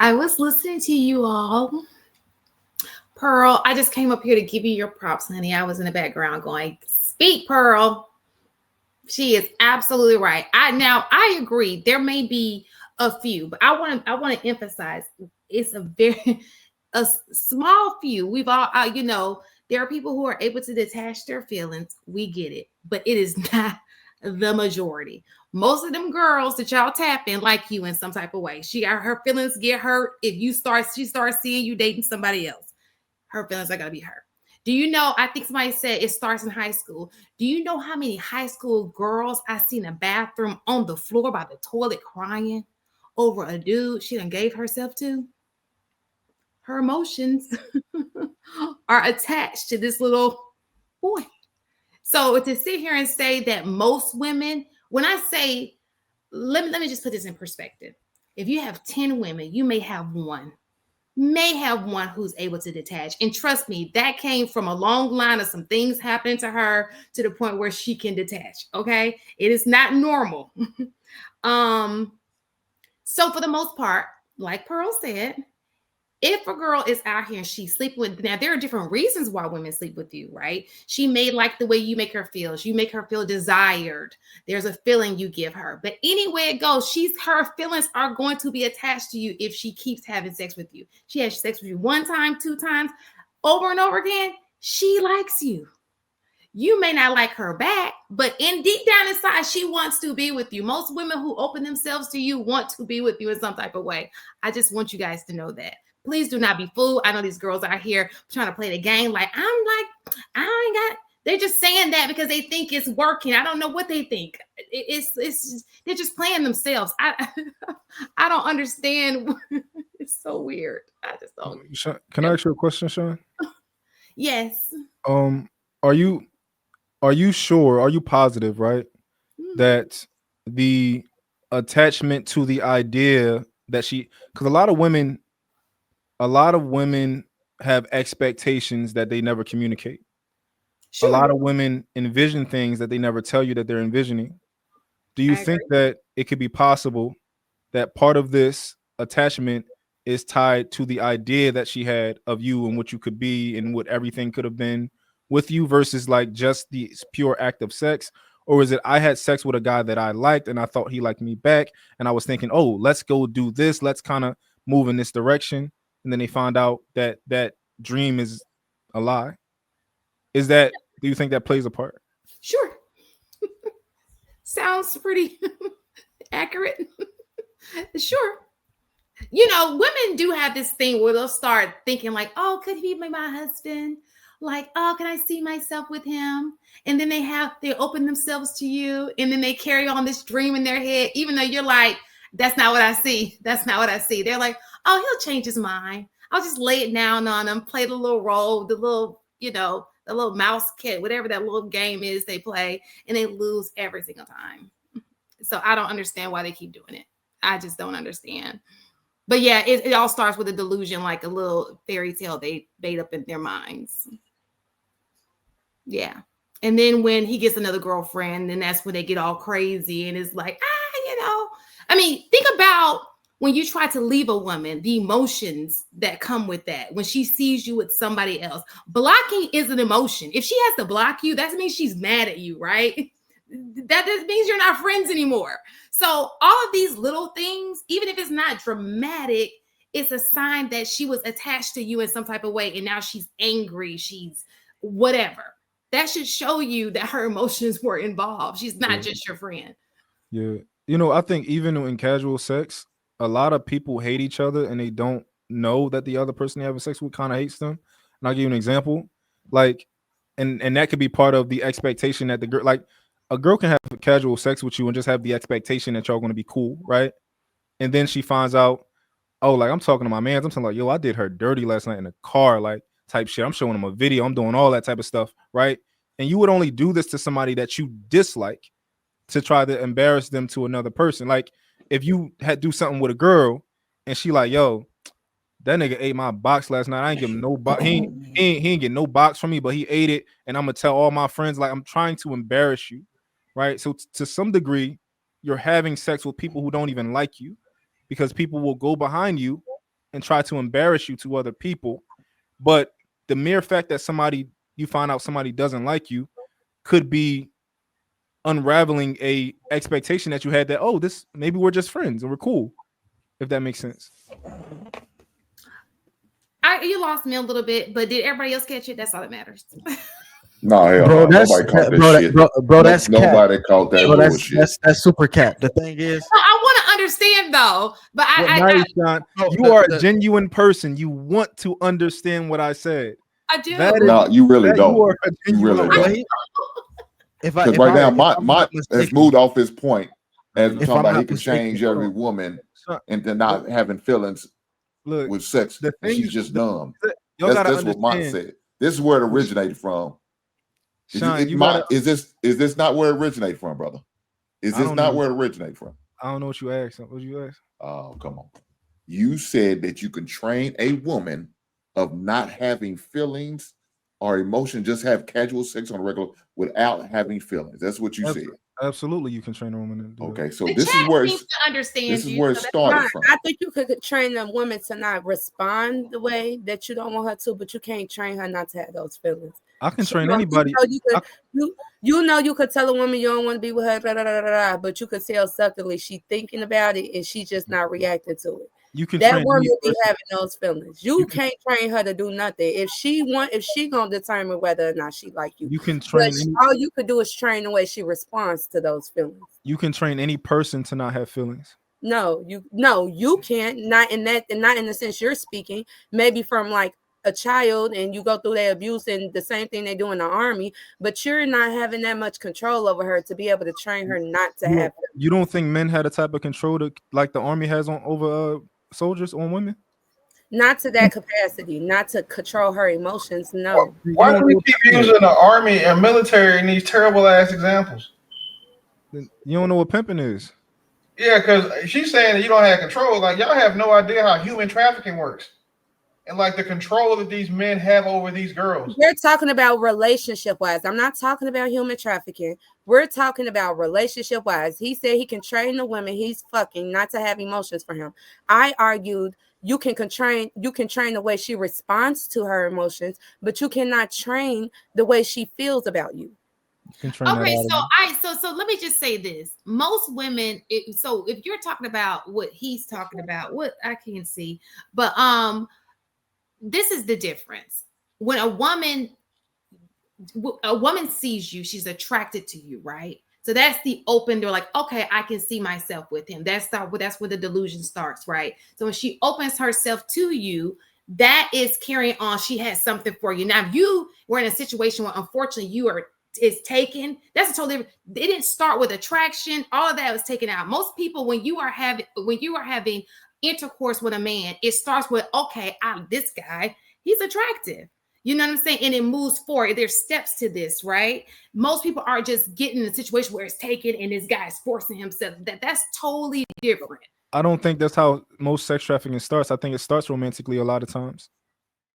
I was listening to you all. Pearl, I just came up here to give you your props, honey. I was in the background going, speak, Pearl. She is absolutely right. I agree. There may be a few, but I want to emphasize it's a very small few. We've all there are people who are able to detach their feelings. We get it, but it is not the majority. Most of them girls that y'all tap in like you in some type of way. Her feelings get hurt if she starts seeing you dating somebody else. Her feelings are gonna be hurt. Do you know? I think somebody said it starts in high school. Do you know how many high school girls I seen in a bathroom on the floor by the toilet crying over a dude she done gave herself to? Her emotions are attached to this little boy. So to sit here and say that most women, when I say, let me just put this in perspective. If you have 10 women, you may have one who's able to detach. And trust me, that came from a long line of some things happening to her to the point where she can detach. Okay. It is not normal. So for the most part, like Pearl said, if a girl is out here and she's sleeping with, now there are different reasons why women sleep with you, right? She may like the way you make her feel. You make her feel desired. There's a feeling you give her. But anyway it goes, her feelings are going to be attached to you if she keeps having sex with you. She has sex with you one time, two times, over and over again. She likes you. You may not like her back, but in deep down inside, she wants to be with you. Most women who open themselves to you want to be with you in some type of way. I just want you guys to know that. Please do not be fooled. I know these girls out here trying to play the game like, I ain't got, they're just saying that because they think it's working. I don't know what they think. They're just playing themselves. I don't understand. It's so weird. I just don't. Can I ask you a question, Sean? Yes. Are you sure? Are you positive, right, that the attachment to the idea that because a lot of women have expectations that they never communicate. Sure. A lot of women envision things that they never tell you that they're envisioning. Do you think that it could be possible that part of this attachment is tied to the idea that she had of you and what you could be and what everything could have been with you versus like just the pure act of sex? Or is it I had sex with a guy that I liked and I thought he liked me back and I was thinking, oh, let's go do this, let's kind of move in this direction, and then they found out that that dream is a lie? Do you think that plays a part? Sure. Sounds pretty accurate. Sure. Women do have this thing where they'll start thinking like, oh, could he be my husband? Like, oh, can I see myself with him? And then they open themselves to you, and then they carry on this dream in their head, even though you're like, that's not what I see. That's not what I see. They're like, oh, he'll change his mind. I'll just lay it down on him, play the little role, the little mouse kit, whatever that little game is they play, and they lose every single time. So I don't understand why they keep doing it. I just don't understand. But yeah, it all starts with a delusion, like a little fairy tale they made up in their minds. Yeah. And then when he gets another girlfriend, then that's when they get all crazy and it's like, I mean, think about when you try to leave a woman, the emotions that come with that when she sees you with somebody else. Blocking is an emotion. If she has to block you, that means she's mad at you, right? That just means you're not friends anymore. So all of these little things, even if it's not dramatic, it's a sign that she was attached to you in some type of way. And now she's angry. She's whatever. That should show you that her emotions were involved. She's not just your friend. Yeah. I think even in casual sex, a lot of people hate each other and they don't know that the other person they're having sex with kind of hates them. And I'll give you an example. Like, and that could be part of the expectation that the girl, like, a girl can have casual sex with you and just have the expectation that y'all going to be cool, right? And then she finds out, oh, like I'm talking to my man, I'm telling like, yo, I did her dirty last night in the car, like type shit. I'm showing him a video, I'm doing all that type of stuff, right? And you would only do this to somebody that you dislike to try to embarrass them to another person. Like if you had do something with a girl and she like, yo, that nigga ate my box last night. I ain't give him no box. He ain't get no box from me, but he ate it. And I'm gonna tell all my friends, like I'm trying to embarrass you, right? So to some degree, you're having sex with people who don't even like you, because people will go behind you and try to embarrass you to other people. But the mere fact that you find out somebody doesn't like you could be unraveling a expectation that you had that, oh, this maybe we're just friends and we're cool, if that makes sense. You lost me a little bit, but did everybody else catch it? That's all that matters. No, hell Bro, no. Nobody caught that shit. Bro, that's nobody caught that bullshit. That's super cap. The thing is, I want to understand though, but you are a genuine person. You want to understand what I said. I do. No, you really don't. You really don't. Because right now, my has moved off his point as talking about he can change every woman into not having feelings with sex. She's just dumb. That's what Mott said. This is where it originated from. Is this not where it originated from, brother? Is this not where it originated from? I don't know what you asked. What did you ask? Oh, come on. You said that you can train a woman of not having feelings or emotion, just have casual sex on a regular without having feelings. That's what you said. Absolutely, you can train a woman to do okay, that. So this is where it started from. I think you could train a woman to not respond the way that you don't want her to, but you can't train her not to have those feelings. I can train anybody. You could tell a woman you don't want to be with her, but you could tell subtly she's thinking about it and she's just not reacting to it. You can that woman will be having those feelings. You can't train her to do nothing. If she gonna determine whether or not she like you. You can train. All you could do is train the way she responds to those feelings. You can train any person to not have feelings. No, you can't. Not in the sense you're speaking. Maybe from like a child and you go through their abuse and the same thing they do in the army, but you're not having that much control over her to be able to train her not to have. You don't think men had a type of control like the army has over soldiers on women? Not to that capacity, not to control her emotions. No. Why do we keep using the army and military in these terrible ass examples? You don't know what pimping is. Yeah, because she's saying that you don't have control. Like, y'all have no idea how human trafficking works. And like the control that these men have over these girls. We're talking about relationship wise. I'm not talking about human trafficking. We're talking about relationship wise. He said he can train the women he's fucking not to have emotions for him. I argued you can train the way she responds to her emotions, but you cannot train the way she feels about you. Okay, so let me just say this. Most women, so if you're talking about what he's talking about, what I can see, but this is the difference. When a woman sees you, she's attracted to you, right? So that's the open door, like, okay, I can see myself with him. That's where the delusion starts, right? So when she opens herself to you, that is carrying on. She has something for you. Now, if you were in a situation where unfortunately is taken, that's a totally different. It didn't start with attraction. All of that was taken out. Most people, when you are having intercourse with a man, it starts with, okay, this guy, he's attractive. You know what I'm saying? And it moves forward. There's steps to this, right? Most people are just getting in a situation where it's taken and this guy is forcing himself. That's totally different. I don't think that's how most sex trafficking starts. I think it starts romantically a lot of times.